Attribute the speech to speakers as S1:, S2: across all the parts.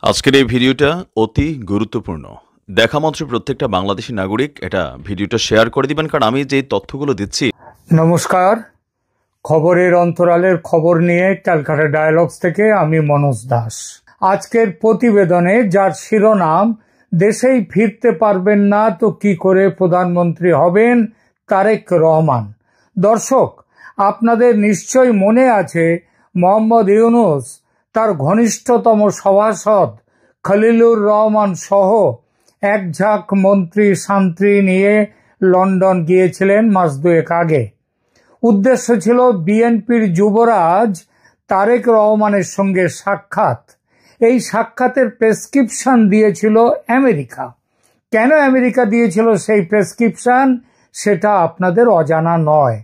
S1: আজকের এই ভিডিওটা অতি গুরুত্বপূর্ণ। দেখা মাত্র প্রত্যেকটা বাংলাদেশী নাগরিক এটা ভিডিওটা শেয়ার করে দিবেন, কারণ আমি যে তথ্যগুলো দিচ্ছি।
S2: নমস্কার, খবরের অন্তরালের খবর নিয়ে ক্যালকাটা ডায়ালগস থেকে আমি মনোজ দাস। আজকের প্রতিবেদনে যার শিরোনাম দেশেই ফিরতে পারবেন না তো কি করে প্রধানমন্ত্রী হবেন, তারেক রহমান। দর্শক, আপনাদের নিশ্চয় মনে আছে মোহাম্মদ ইউনূস তার ঘনিষ্ঠতম সভাসদ খলিলুর রহমান সহ এক ঝাঁক মন্ত্রী শান্ত্রী নিয়ে লন্ডন গিয়েছিলেন মাস দুয়েক আগে। উদ্দেশ্য ছিল বিএনপির যুবরাজ তারেক রহমানের সঙ্গে সাক্ষাৎ। এই সাক্ষাতের প্রেসক্রিপশন দিয়েছিল আমেরিকা। কেন আমেরিকা দিয়েছিল সেই প্রেসক্রিপশন, সেটা আপনাদের অজানা নয়।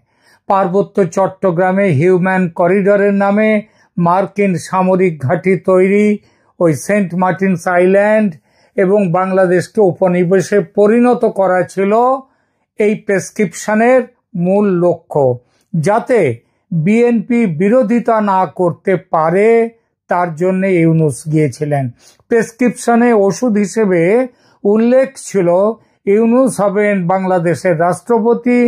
S2: পার্বত্য চট্টগ্রামে হিউম্যান করিডরের নামে মার্কিন সামরিক ঘাঁটি তৈরি, ওই সেন্ট মার্টিনস আইল্যান্ড এবং বাংলাদেশকে উপনিবেশে পরিণত করা ছিল এই প্রেসক্রিপশনের মূল লক্ষ্য, যাতে বিএনপি বিরোধিতা না করতে পারে। তার জন্য ইউনূস গিয়েছিলেন। প্রেসক্রিপশনে ওষুধ হিসেবে উল্লেখ ছিল ইউনূস হবেন বাংলাদেশের রাষ্ট্রপতি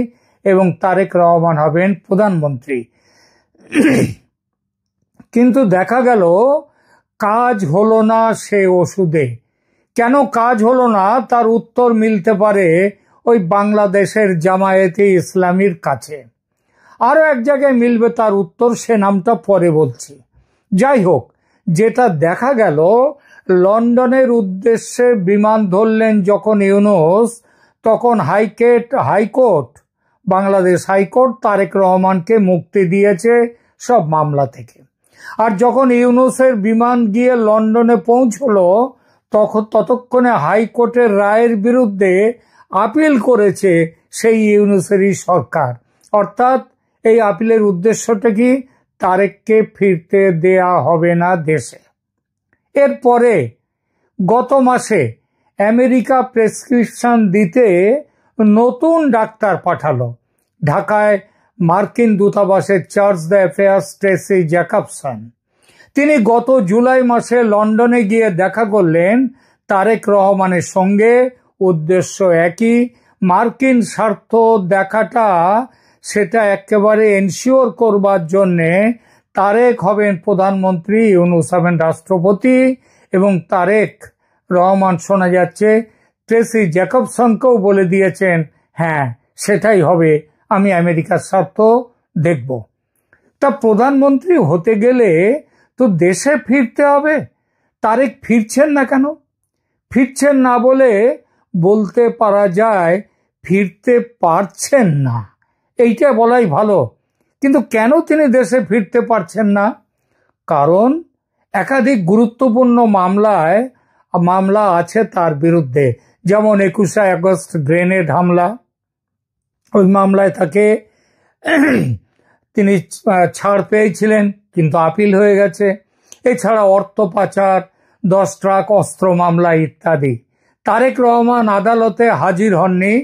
S2: এবং তারেক রহমান হবেন প্রধানমন্ত্রী। কিন্তু দেখা গেল কাজ হলো না সে ওষুধে। কেন কাজ হলো না তার উত্তর মিলতে পারে ওই বাংলাদেশের জামায়াতে ইসলামীর কাছে। আরো এক জায়গায় মিলবে তার উত্তর, সে নামটা পরে বলছি। যাই হোক, যেটা দেখা গেল, লন্ডনের উদ্দেশ্যে বিমান ধরলেন যখন ইউনূস, তখন হাইকোর্ট বাংলাদেশ হাইকোর্ট তারেক রহমানকে মুক্তি দিয়েছে সব মামলা থেকে। আর যখন ইউনূসের বিমান গিয়ে লন্ডনে পৌঁছলো, ততক্ষণে হাইকোর্টের রায়ের বিরুদ্ধে আপিল করেছে সেই ইউনূসেরই সরকার। অর্থাৎ এই আপিলের উদ্দেশ্যটা কি? তারেককে ফিরতে দেয়া হবে না দেশে। এরপরে গত মাসে আমেরিকা প্রেসক্রিপশন দিতে নতুন ডাক্তার পাঠালো। ঢাকায় মার্কিন দূতাবাসের চার্জ d'affaires ট্রেসি জ্যাকবসন, তিনি গত জুলাই মাসে লন্ডনে গিয়ে দেখা করলেন তারেক রহমানের সঙ্গে। উদ্দেশ্য একই, মার্কিন স্বার্থ দেখাটা, সেটা একেবারে এনশিওর করবার জন্যে তারেক হবেন প্রধানমন্ত্রী, ইউনূস হবেন রাষ্ট্রপতি। এবং তারেক রহমান শোনা যাচ্ছে ট্রেসি জ্যাকবসনকেও বলে দিয়েছেন, হ্যাঁ সেটাই হবে, আমি আমেরিকার স্বার্থ দেখব। তা প্রধানমন্ত্রী হতে গেলে তো দেশে ফিরতে হবে। তারেক ফিরছেন না কেন? ফিরছেন না বলতে পারা যায় ফিরতে পারছেন না, এইটা বলাই ভালো। কিন্তু কেন তিনি দেশে ফিরতে পারছেন না? কারণ একাধিক গুরুত্বপূর্ণ মামলা আছে তার বিরুদ্ধে। যেমন 21শে আগস্ট গ্রেনেড হামলা, ওই মামলায় তাকে তিনি ছাড় পেয়েছিলেন, কিন্তু আপিল হয়ে গেছে। এছাড়া অর্থ পাচার, 10 ট্রাক অস্ত্র মামলা ইত্যাদি। তারেক রহমান আদালতে হাজির হননি,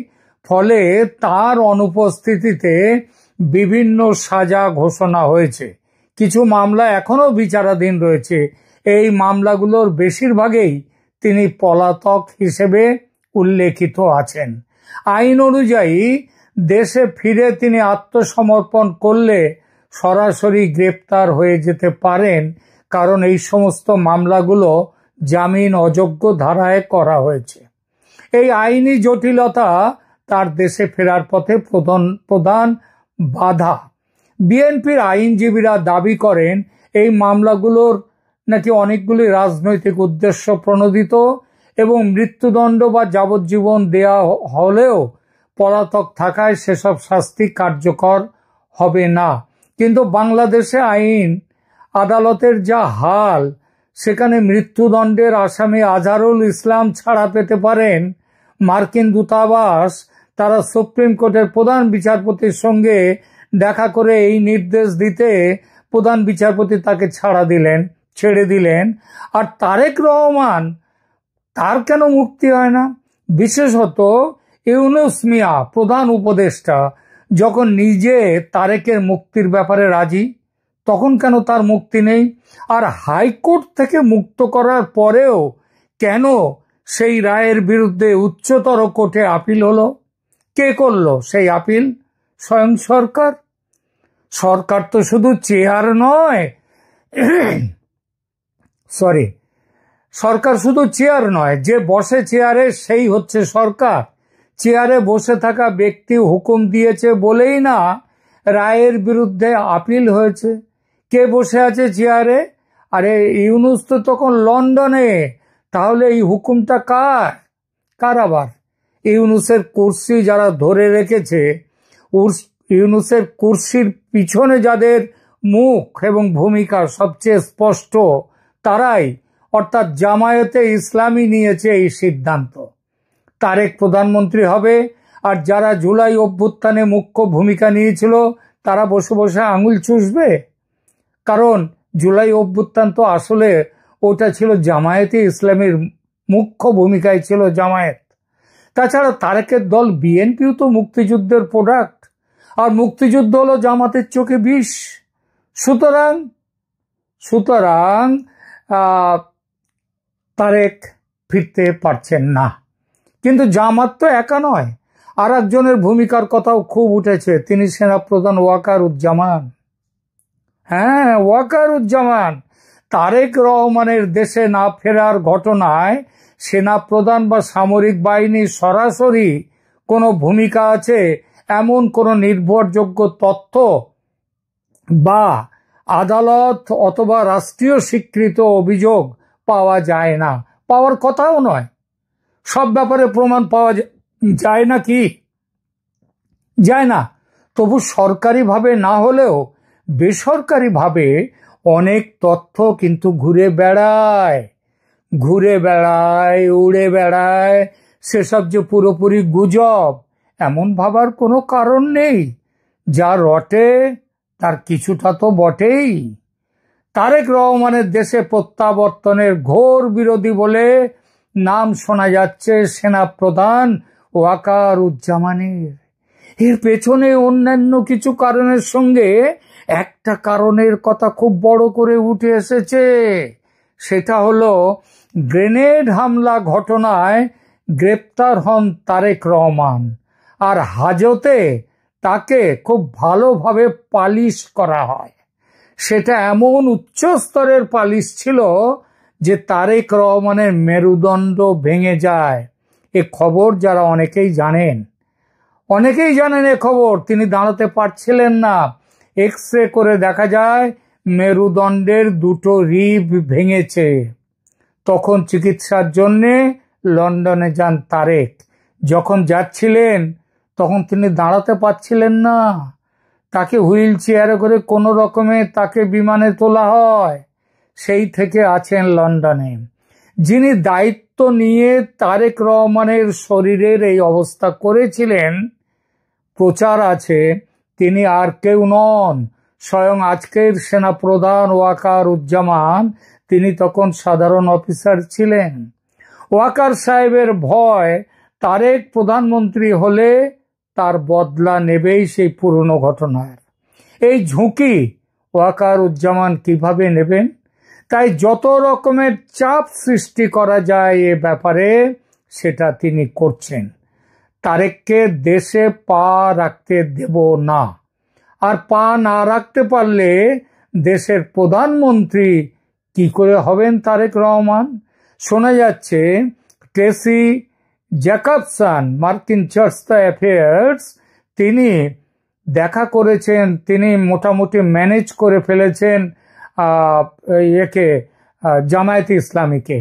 S2: ফলে তার অনুপস্থিতিতে বিভিন্ন সাজা ঘোষণা হয়েছে। কিছু মামলা এখনো বিচারাধীন রয়েছে। এই মামলাগুলোর বেশিরভাগেই তিনি পলাতক হিসেবে উল্লেখিত আছেন। আইন অনুযায়ী দেশে ফিরে তিনি আত্মসমর্পণ করলে সরাসরি গ্রেপ্তার হয়ে যেতে পারেন, কারণ এই সমস্ত মামলাগুলো জামিন অযোগ্য ধারায় করা হয়েছে। এই আইনি জটিলতা তার দেশে ফেরার পথে প্রধান বাধা। বিএনপির আইনজীবীরা দাবি করেন এই মামলাগুলোর নাকি অনেকগুলি রাজনৈতিক উদ্দেশ্য প্রণোদিত এবং মৃত্যুদণ্ড বা যাবজ্জীবন দেয়া হলেও পলাতক থাকায় সেসব শাস্তি কার্যকর হবে না। কিন্তু বাংলাদেশে আইন আদালতের যা হাল, সেখানে মৃত্যুদণ্ডের আসামি আজহারুল ইসলাম ছাড়া পেতে পারেন। মার্কিন দূতাবাস তারা সুপ্রিম কোর্টের প্রধান বিচারপতির সঙ্গে দেখা করে এই নির্দেশ দিতে প্রধান বিচারপতি তাকে ছেড়ে দিলেন। আর তারেক রহমান, তার কেন মুক্তি হয় না? বিশেষত ইউনূস মিয়া প্রধান উপদেষ্টা যখন নিজে তারেকের মুক্তির ব্যাপারে রাজি, তখন কেন তার মুক্তি নেই? আর হাইকোর্ট থেকে মুক্ত করার পরেও কেন সেই রায়ের বিরুদ্ধে উচ্চতর কোর্টে আপিল হলো? কে করলো সেই আপিল? স্বয়ং সরকার। সরকার তো শুধু চেয়ার নয়, সরি, সরকার শুধু চেয়ার নয়, যে বসে চেয়ারে সেই হচ্ছে সরকার। চেয়ারে বসে থাকা ব্যক্তি হুকুম দিয়েছে বলেই না রায়ের বিরুদ্ধে আপিল হয়েছে। কে বসে আছে চেয়ারে? আরে ইউনূস তো তখন লন্ডনে। তাহলে এই হুকুমটা কার? কার আবার? ইউনূসের কুর্সি যারা ধরে রেখেছে, ইউনূসের কুর্সির পিছনে যাদের মুখ এবং ভূমিকা সবচেয়ে স্পষ্ট, তারাই, অর্থাৎ জামায়াতে ইসলামী নিয়েছে এই সিদ্ধান্ত। তারেক প্রধানমন্ত্রী হবে, আর যারা জুলাই অভ্যুত্থানে মুখ্য ভূমিকা নিয়েছিল তারা বসে বসে আঙুল চুষবে। কারণ জুলাই অভ্যুত্থান তো আসলে ওটা ছিল জামায়াতে ইসলামীর মুখ্য ভূমিকায় ছিল জামায়াত। তাছাড়া তারেকের দল বিএনপিও তো মুক্তিযুদ্ধের প্রোডাক্ট, আর মুক্তিযুদ্ধ হলো জামাতের চোখে বিষ। সুতরাং সুতরাং তারেক ফিরতে পারছেন না। কিন্তু জামাত তো একা নয়, আর একজনের ভূমিকার কথাও খুব উঠেছে, তিনি সেনাপ্রধান ওয়াকারুজ্জামান। হ্যাঁ, ওয়াকারুজ্জামান। তারেক রহমানের দেশে না ফেরার ঘটনায় সেনাপ্রধান বা সামরিক বাহিনীর সরাসরি কোনো ভূমিকা আছে এমন কোনো নির্ভরযোগ্য তথ্য বা আদালত অথবা রাষ্ট্রীয় স্বীকৃত অভিযোগ পাওয়া যায় না, পাওয়ার কথাও নয়। সব ব্যাপারে প্রমাণ পাওয়া যায় না কি? যায় না। তবু সরকারিভাবে না হলেও বেসরকারিভাবে অনেক তথ্য কিন্তু ঘুরে বেড়ায়, উড়ে বেড়ায়। সেসব যে পুরোপুরি গুজব এমন ভাবার কোনো কারণ নেই। যা রটে তার কিছুটা তো বটেই। তারেক রহমানের দেশে প্রত্যাবর্তনের ঘোর বিরোধী বলে নাম শোনা যাচ্ছে সেনাপ্রধান ওয়াকারুজ্জামানের। এর পেছনে অন্যান্য কিছু কারণের সঙ্গে একটা কারণের কথা খুব বড় করে উঠে এসেছে। সেটা হলো গ্রেনেড হামলা ঘটনায় গ্রেপ্তার হন তারেক রহমান, আর হাজতে তাকে খুব ভালোভাবে পালিশ করা হয়। সেটা এমন উচ্চ স্তরের পালিশ ছিল যে তারেক রহমানের মেরুদণ্ড ভেঙে যায়। এ খবর যারা অনেকেই জানেন এ খবর। তিনি দাঁড়াতে পারছিলেন না। এক্স-রে করে দেখা যায় মেরুদণ্ডের দুটো রিব ভেঙেছে। তখন চিকিৎসার জন্যে লন্ডনে যান তারেক। যখন যাচ্ছিলেন তখন তিনি দাঁড়াতে পারছিলেন না। তাকে হুইল চেয়ারে করে কোনো রকমে তাকে বিমানে তোলা হয়। সেই থেকে আছেন লন্ডনে। যিনি দায়িত্ব নিয়ে তারেক রহমানের শরীরের এই অবস্থা করেছিলেন, প্রচার আছে তিনি আর কেউ নন, স্বয়ং আজকের সেনাপ্রধান ওয়াকারুজ্জামান। তিনি তখন সাধারণ অফিসার ছিলেন। ওয়াকার সাহেবের ভয় তারেক প্রধানমন্ত্রী হলে তার বদলা নেবেই সেই পুরনো ঘটনার। এই ঝুঁকি ওয়াকারুজ্জামান কিভাবে নেবেন? তাই যত রকমের চাপ সৃষ্টি করা যায় এ ব্যাপারে সেটা তিনি করছেন। তারেককে দেশে পা রাখতে দেব না। আর পা না রাখতে পারলে দেশের প্রধানমন্ত্রী কি করে হবেন তারেক রহমান? শোনা যাচ্ছে ট্রেসি জ্যাকবসন, মার্কিন চার্চ অ্যাফেয়ার্স, তিনি দেখা করেছেন, তিনি মোটামুটি ম্যানেজ করে ফেলেছেন জামায়াতে ইসলামীকে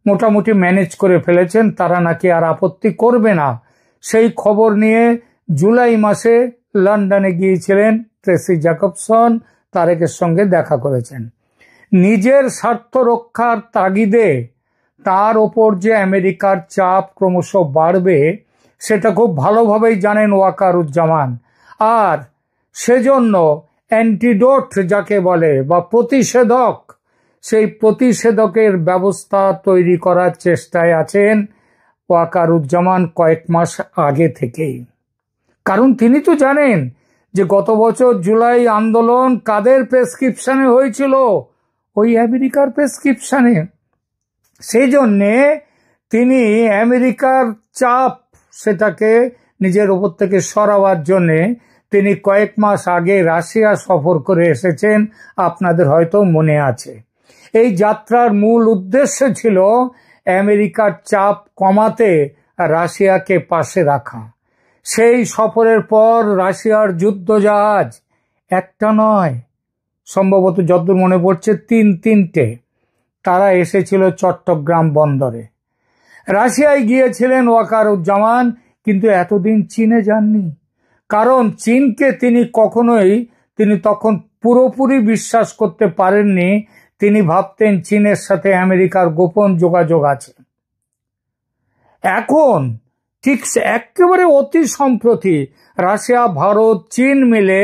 S2: মোটামুটি ম্যানেজ করে ফেলেছেন। তারা নাকি আর আপত্তি করবে না। সেই খবর নিয়ে জুলাই মাসে লন্ডনে গিয়েছিলেন ট্রেসি জ্যাকবসন, তারেকের সঙ্গে দেখা করেছেন। নিজের স্বার্থ রক্ষার তাগিদে তার ওপর যে আমেরিকার চাপ ক্রমশ বাড়বে সেটা খুব ভালোভাবেই জানেন ওয়াকারুজ্জামান। আর সেজন্য অ্যান্টিডোট যাকে বলে বা প্রতিষেধক, সেই প্রতিষেধকের ব্যবস্থা তৈরি করার চেষ্টায় আছেন ওয়াকারুজ্জামান কয়েক মাস আগে থেকেই। কারণ তিনি তো জানেন যে গত বছর জুলাই আন্দোলন কাদের প্রেসক্রিপশনে হয়েছিল? ওই আমেরিকার প্রেসক্রিপশনে। সেই জন্যে তিনি আমেরিকার চাপ সেটাকে নিজের উপর থেকে সরাবার জন্যে তিনি কয়েক মাস আগে রাশিয়া সফর করে এসেছেন, আপনাদের হয়তো মনে আছে। এই যাত্রার মূল উদ্দেশ্য ছিল আমেরিকার চাপ কমাতে রাশিয়াকে পাশে রাখা। সেই সফরের পর রাশিয়ার যুদ্ধজাহাজ একটা নয়, সম্ভবত যতদূর মনে পড়ছে তিনটে তারা এসেছিল চট্টগ্রাম বন্দরে। রাশিয়ায় গিয়েছিলেন ওয়াকারুজ্জামান, কিন্তু এতদিন চীনে যাননি। কারণ চীনকে তিনি তখন পুরোপুরি বিশ্বাস করতে পারেননি। তিনি ভাবতেন চীনের সাথে আমেরিকার গোপন যোগাযোগ আছে। এখন ঠিক একেবারে অতি সম্প্রতি রাশিয়া, ভারত, চীন মিলে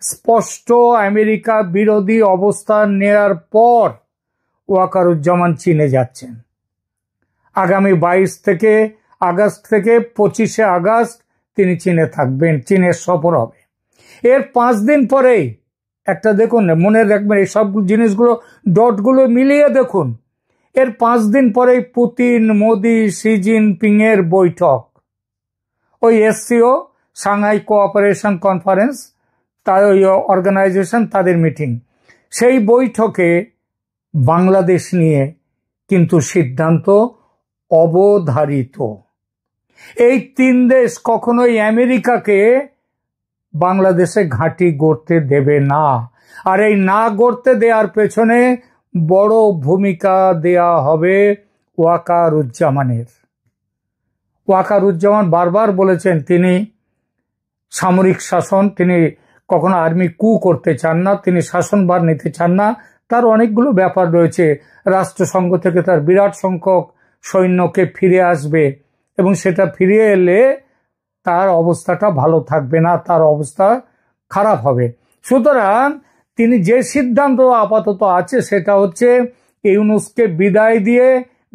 S2: স্পষ্ট আমেরিকা বিরোধী অবস্থান নেয়ার পর ওয়াকারুজ্জামান চীনে যাচ্ছেন। আগামী 22 আগস্ট থেকে 25 আগস্ট তিনি চীনে থাকবেন, চীনের সফর হবে। এর 5 দিন পরেই একটা দেখুন, মনে রাখবেন এই সব জিনিসগুলো, ডটগুলো মিলিয়ে দেখুন। এর 5 দিন পরেই পুতিন, মোদি, শি জিনপিং এর বৈঠক। ওই এসসিও, সাংহাই কোঅপারেশন কনফারেন্স, তার ওই অর্গানাইজেশন, তাদের মিটিং। সেই বৈঠকে বাংলাদেশ নিয়ে কিন্তু সিদ্ধান্ত অবধারিত। এই 3 দেশ কখনোই আমেরিকাকে বাংলাদেশে ঘাঁটি গড়তে দেবে না। আর এই না গড়তে দেওয়ার পেছনে বড় ভূমিকা দেয়া হবে ওয়াকারুজ্জামানের। ওয়াকারুজ্জামান বারবার বলেছেন তিনি সামরিক শাসন, তিনি কখনো আর্মি কু করতে চান না, তিনি শাসনভার নিতে চান না। তার অনেকগুলো ব্যাপার রয়েছে। রাষ্ট্রসংঘ থেকে তার বিরাট সংখ্যক সৈন্যকে ফিরে আসবে এবং সেটা ফিরিয়ে এলে তার অবস্থাটা ভালো থাকবে না, তার অবস্থা খারাপ হবে। সুতরাং তিনি যে সিদ্ধান্ত আপাতত আছে সেটা হচ্ছে ইউনূসকে বিদায় দিয়ে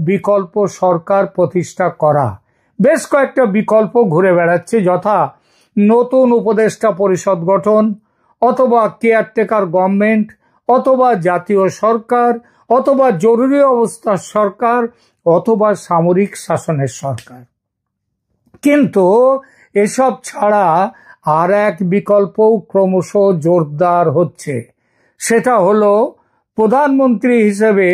S2: বিকল্প সরকার প্রতিষ্ঠা করা। বেশ কয়েকটা বিকল্প ঘুরে বেড়াচ্ছে, যথা নতুন উপদেষ্টা পরিষদ গঠন, অথবা কেয়ারটেকার গভর্নমেন্ট, অথবা জাতীয় সরকার, অথবা জরুরি অবস্থার সরকার, অথবা সামরিক শাসনের সরকার। কিন্তু এসব ছাড়া আর এক বিকল্পও ক্রমশ জোরদার হচ্ছে। সেটা হলো প্রধানমন্ত্রী হিসেবে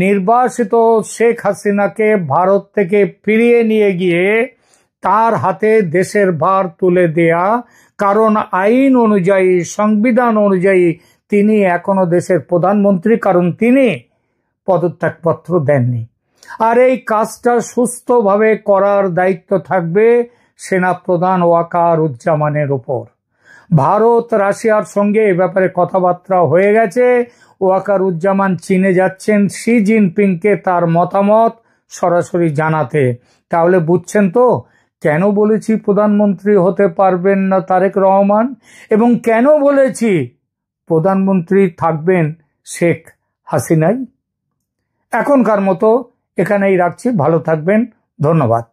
S2: নির্বাচিত শেখ হাসিনাকে ভারত থেকে ফিরিয়ে নিয়ে গিয়ে তার হাতে দেশের ভার তুলে দেয়া। কারণ আইন অনুযায়ী, সংবিধান অনুযায়ী তিনি এখনো দেশের প্রধানমন্ত্রী, কারণ তিনি পদত্যাগপত্র দেননি। আর এই কাজটা সুস্থভাবে করার দায়িত্ব থাকবে সেনাপ্রধান ওয়াকারুজ্জামানের উপর। ভারত রাশিয়ার সঙ্গে এ ব্যাপারে কথাবার্তা হয়ে গেছে। ওয়াকারুজ্জামান চীনে যাচ্ছেন শি জিনপিংকে তার মতামত সরাসরি জানাতে। তাহলে বুঝছেন তো কেন বলেছি প্রধানমন্ত্রী হতে পারবেন না তারেক রহমান, এবং কেন বলেছি প্রধানমন্ত্রী থাকবেন শেখ হাসিনাই। এখনকার মতো এখানেই রাখছি, ভালো থাকবেন, ধন্যবাদ।